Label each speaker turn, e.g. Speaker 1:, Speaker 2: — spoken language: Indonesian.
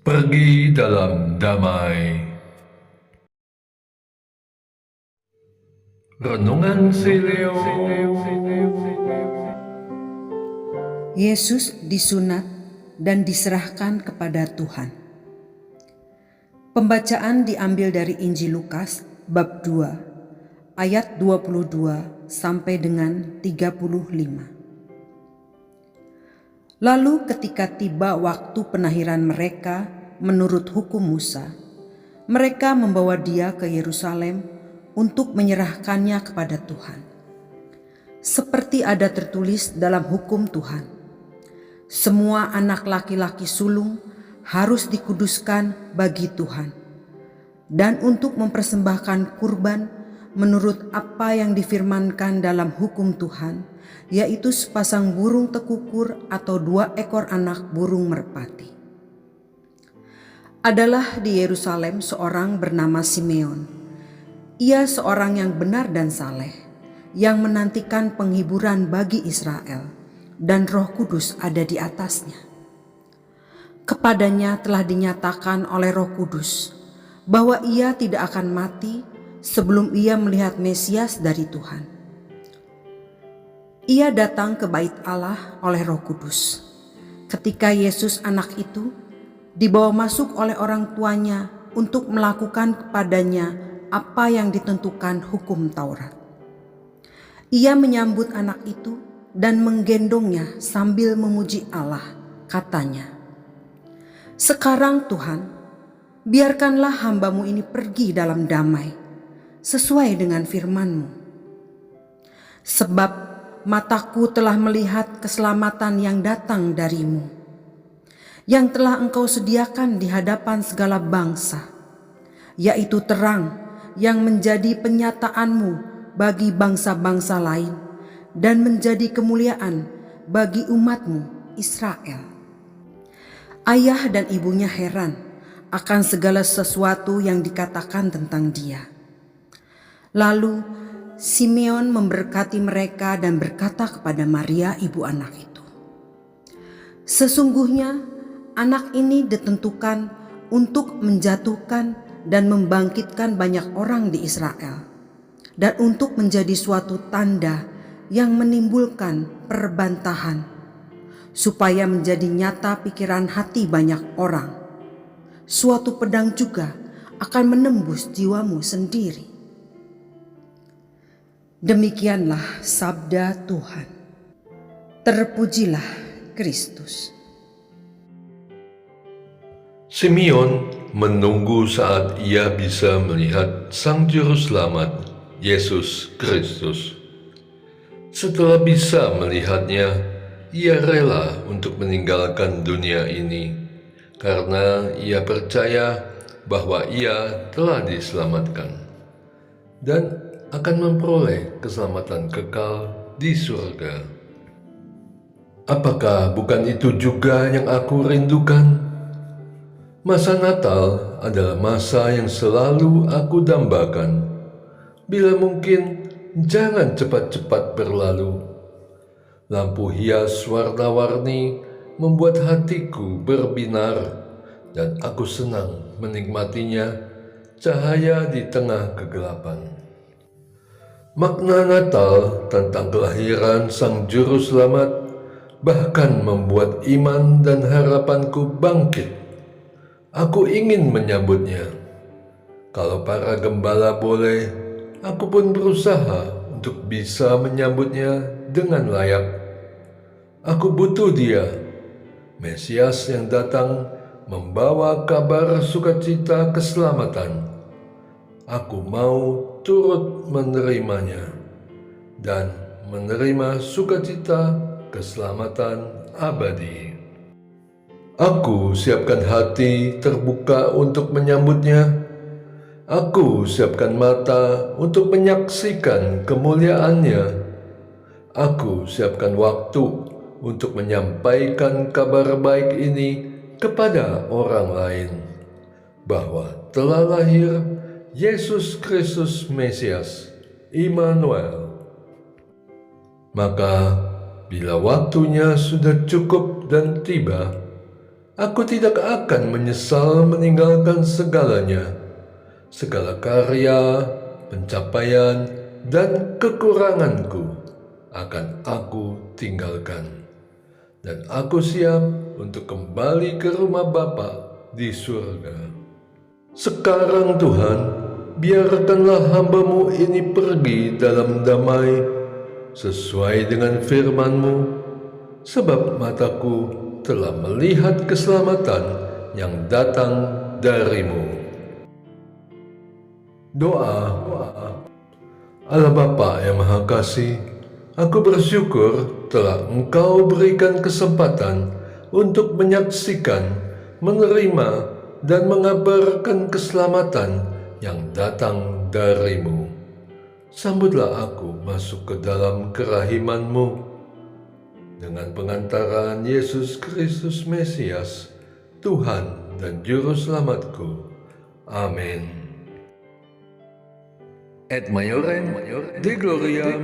Speaker 1: Pergi dalam damai. Renungan Sileo.
Speaker 2: Yesus disunat dan diserahkan kepada Tuhan. Pembacaan diambil dari Injil Lukas bab 2 ayat 22 sampai dengan 35. Lalu ketika tiba waktu penahiran mereka menurut hukum Musa, mereka membawa dia ke Yerusalem untuk menyerahkannya kepada Tuhan. Seperti ada tertulis dalam hukum Tuhan, semua anak laki-laki sulung harus dikuduskan bagi Tuhan, dan untuk mempersembahkan kurban menurut apa yang difirmankan dalam hukum Tuhan, yaitu sepasang burung tekukur atau 2 ekor anak burung merpati. Adalah di Yerusalem seorang bernama Simeon. Ia seorang yang benar dan saleh, yang menantikan penghiburan bagi Israel, dan Roh Kudus ada di atasnya. Kepadanya telah dinyatakan oleh Roh Kudus bahwa ia tidak akan mati sebelum ia melihat Mesias dari Tuhan. Ia datang ke bait Allah oleh Roh Kudus. Ketika Yesus anak itu dibawa masuk oleh orang tuanya untuk melakukan kepadanya apa yang ditentukan hukum Taurat. Ia menyambut anak itu dan menggendongnya sambil memuji Allah, katanya, "Sekarang Tuhan, biarkanlah hamba-Mu ini pergi dalam damai, sesuai dengan firman-Mu. Sebab mataku telah melihat keselamatan yang datang dari-Mu, yang telah Engkau sediakan di hadapan segala bangsa, yaitu terang yang menjadi penyataanmu bagi bangsa-bangsa lain dan menjadi kemuliaan bagi umat-Mu Israel." Ayah dan ibunya heran akan segala sesuatu yang dikatakan tentang dia. Lalu Simeon memberkati mereka dan berkata kepada Maria ibu anak itu, "Sesungguhnya anak ini ditentukan untuk menjatuhkan dan membangkitkan banyak orang di Israel, dan untuk menjadi suatu tanda yang menimbulkan perbantahan, supaya menjadi nyata pikiran hati banyak orang. Suatu pedang juga akan menembus jiwamu sendiri." Demikianlah sabda Tuhan. Terpujilah Kristus.
Speaker 1: Simeon menunggu saat ia bisa melihat Sang Juru Selamat, Yesus Kristus. Setelah bisa melihatnya, ia rela untuk meninggalkan dunia ini karena ia percaya bahwa ia telah diselamatkan dan akan memperoleh keselamatan kekal di surga. Apakah bukan itu juga yang aku rindukan? Masa Natal adalah masa yang selalu aku dambakan. Bila mungkin, jangan cepat-cepat berlalu. Lampu hias warna-warni membuat hatiku berbinar, dan aku senang menikmatinya, cahaya di tengah kegelapan. Makna Natal tentang kelahiran Sang Juru Selamat bahkan membuat iman dan harapanku bangkit. Aku ingin menyambutnya. Kalau para gembala boleh, aku pun berusaha untuk bisa menyambutnya dengan layak. Aku butuh dia, Mesias yang datang membawa kabar sukacita keselamatan. Aku mau turut menerimanya dan menerima sukacita keselamatan abadi. Aku siapkan hati terbuka untuk menyambutnya. Aku siapkan mata untuk menyaksikan kemuliaannya. Aku siapkan waktu untuk menyampaikan kabar baik ini kepada orang lain, bahwa telah lahir Yesus Kristus Mesias, Immanuel. Maka bila waktunya sudah cukup dan tiba, Aku tidak akan menyesal meninggalkan segalanya, segala karya, pencapaian, dan kekuranganku akan aku tinggalkan. Dan aku siap untuk kembali ke rumah Bapa di surga. Sekarang Tuhan, biarkanlah hamba-Mu ini pergi dalam damai, sesuai dengan firman-Mu, sebab mataku telah melihat keselamatan yang datang dari-Mu. Doa. Allah Bapa yang Maha Kasih, aku bersyukur telah Engkau berikan kesempatan untuk menyaksikan, menerima, dan mengabarkan keselamatan yang datang dari-Mu. Sambutlah aku masuk ke dalam kerahiman-Mu dengan pengantaran Yesus Kristus Mesias, Tuhan dan Juru Selamatku. Amin. Et Maiorem, Dei Gloriam,